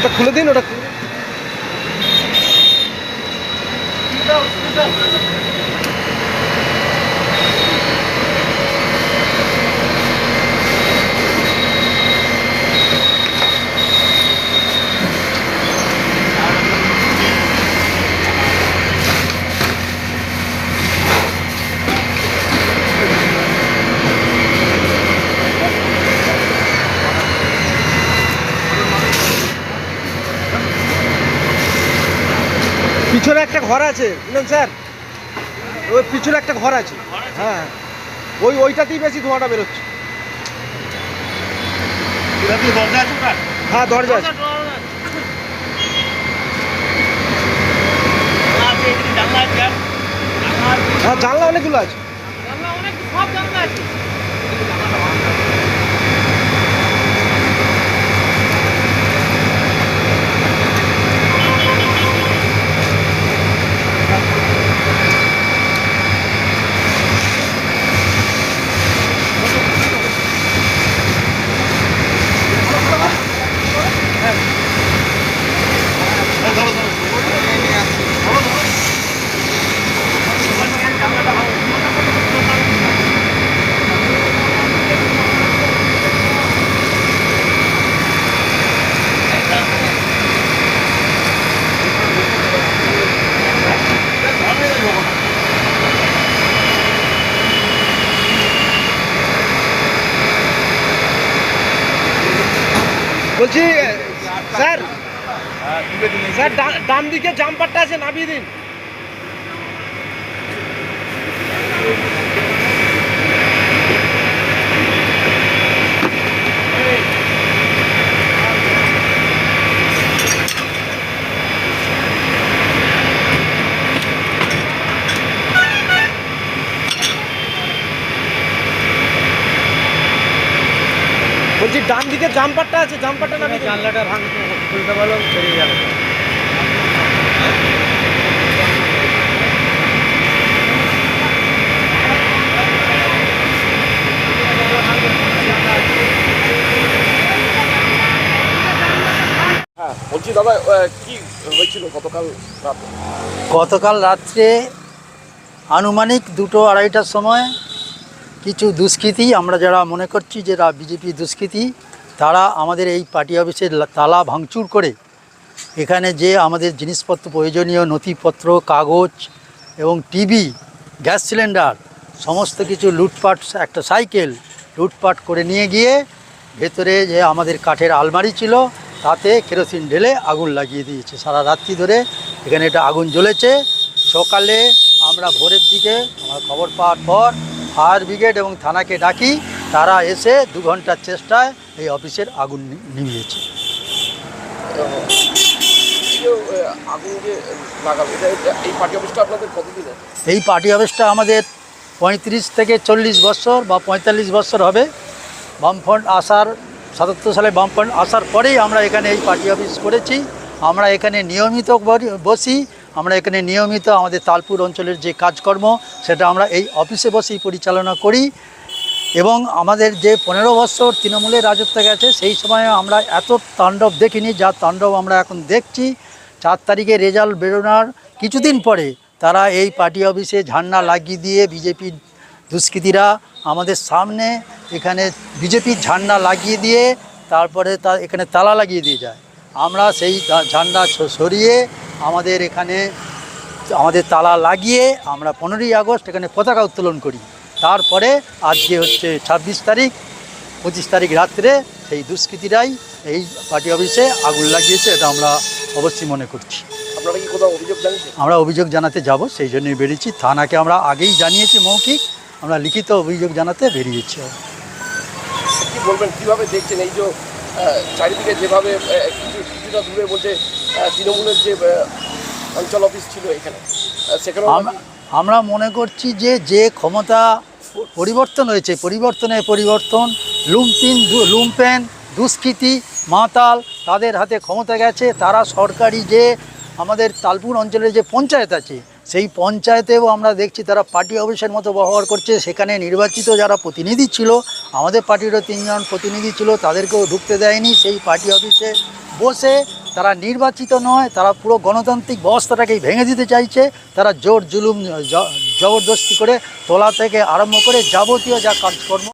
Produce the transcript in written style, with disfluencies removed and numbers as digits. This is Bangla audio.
ওটা খুলে দিন, ওটা পিছনে একটা ঘর আছে বুঝলেন স্যার, ওই পিছনে একটা ঘর আছে। হ্যাঁ, ওইটাতেই বেশি ধোঁয়াটা বেরোচ্ছে। হ্যাঁ, দরজা আছে। হ্যাঁ, জানলা অনেকগুলো আছে। বলছি স্যার, স্যার ডান দিকে জাম্পারটা আছে, নামিয়ে দিন। বলছি ডান দিকে জাম্পারটা আছে, জাম্পারটা নামিয়ে জানলাটা খুলতে বলো, বেরিয়ে যাবে। হ্যাঁ, বলছি দাদা কি হয়েছিল গতকাল রাত্রে আনুমানিক 2-2:30টার সময় কিছু দুষ্কৃতী, আমরা যারা মনে করছি যে বিজেপি দুষ্কৃতী, তারা আমাদের এই পার্টি অফিসের তালা ভাঙচুর করে এখানে যে আমাদের জিনিসপত্র, প্রয়োজনীয় নথিপত্র, কাগজ এবং টিভি, গ্যাস সিলিন্ডার সমস্ত কিছু লুটপাট, একটা সাইকেল লুটপাট করে নিয়ে গিয়ে ভেতরে যে আমাদের কাঠের আলমারি ছিল তাতে কেরোসিন ঢেলে আগুন লাগিয়ে দিয়েছে। সারা রাত্রি ধরে এখানে এটা আগুন জ্বলেছে। সকালে আমরা ভোরের দিকে আমার খবর পাওয়ার পর ফায়ার ব্রিগেড এবং থানাকে ডাকি, তারা এসে 2 ঘন্টার চেষ্টায় এই অফিসের আগুন নিভিয়েছে। এই পার্টি অফিসটা আমাদের 35 থেকে 40 বছর বা 45 বছর হবে। বামফ্রন্ট আসার 77 সালে বামফ্রন্ট আসার পরেই আমরা এখানে এই পার্টি অফিস করেছি। আমরা এখানে নিয়মিত বসি, আমরা এখানে নিয়মিত আমাদের তালপুর অঞ্চলের যে কাজকর্ম সেটা আমরা এই অফিসে বসেই পরিচালনা করি। এবং আমাদের যে 15 বছর তৃণমূলের রাজত্ব গেছে সেই সময়ে আমরা এত তাণ্ডব দেখিনি, যা তাণ্ডব আমরা এখন দেখছি। 4 তারিখে রেজাল্ট বেরোনোর কিছুদিন পরে তারা এই পার্টি অফিসে ঝান্ডা লাগিয়ে দিয়ে বিজেপির দুষ্কৃতীরা আমাদের সামনে এখানে বিজেপির ঝান্ডা লাগিয়ে দিয়ে তারপরে এখানে তালা লাগিয়ে দিয়ে যায়। আমরা সেই ঝান্ডা সরিয়ে আমাদের এখানে আমাদের তালা লাগিয়ে আমরা 15ই আগস্ট এখানে পতাকা উত্তোলন করি। তারপরে আজকে হচ্ছে 26 তারিখ, 25 তারিখ রাত্রে সেই দুষ্কৃতীরাই এই পার্টি অফিসে আগুন লাগিয়েছে, এটা আমরা অবশ্যই মনে করছি। আপনারা কি কোথাও অভিযোগ জানিয়েছেন? আমরা অভিযোগ জানাতে যাব, সেই জন্যই বেরিয়েছি। থানাকে আমরা আগেই জানিয়েছি মৌখিক, আমরা লিখিত অভিযোগ জানাতে বেরিয়েছি। কি বলবেন, কীভাবে দেখছেন এই যে চারিদিকে যেভাবে কিছুটা দূরে বলছে তৃণমূলের যে অঞ্চল অফিস ছিল এখানে, সেখানে আমরা মনে করছি যে ক্ষমতা পরিবর্তন হয়েছে, পরিবর্তন লুম্পেন দুষ্কৃতী মাতাল তাদের হাতে ক্ষমতা গেছে। তারা সরকারি যে আমাদের তালপুর অঞ্চলের যে পঞ্চায়েত আছে সেই পঞ্চায়েতেও আমরা দেখছি তারা পার্টি অফিসের মতো ব্যবহার করছে। সেখানে নির্বাচিত যারা প্রতিনিধি ছিল, আমাদের পার্টিরও 3 জন প্রতিনিধি ছিল, তাদেরকেও ঢুকতে দেয়নি। সেই পার্টি অফিসে বসে তারা নির্বাচিত নয়, তারা পুরো গণতান্ত্রিক ব্যবস্থাটাকেই ভেঙে দিতে চাইছে। তারা জোর জুলুম জবরদস্তি করে তোলা থেকে আরম্ভ করে যাবতীয় যা কাজকর্ম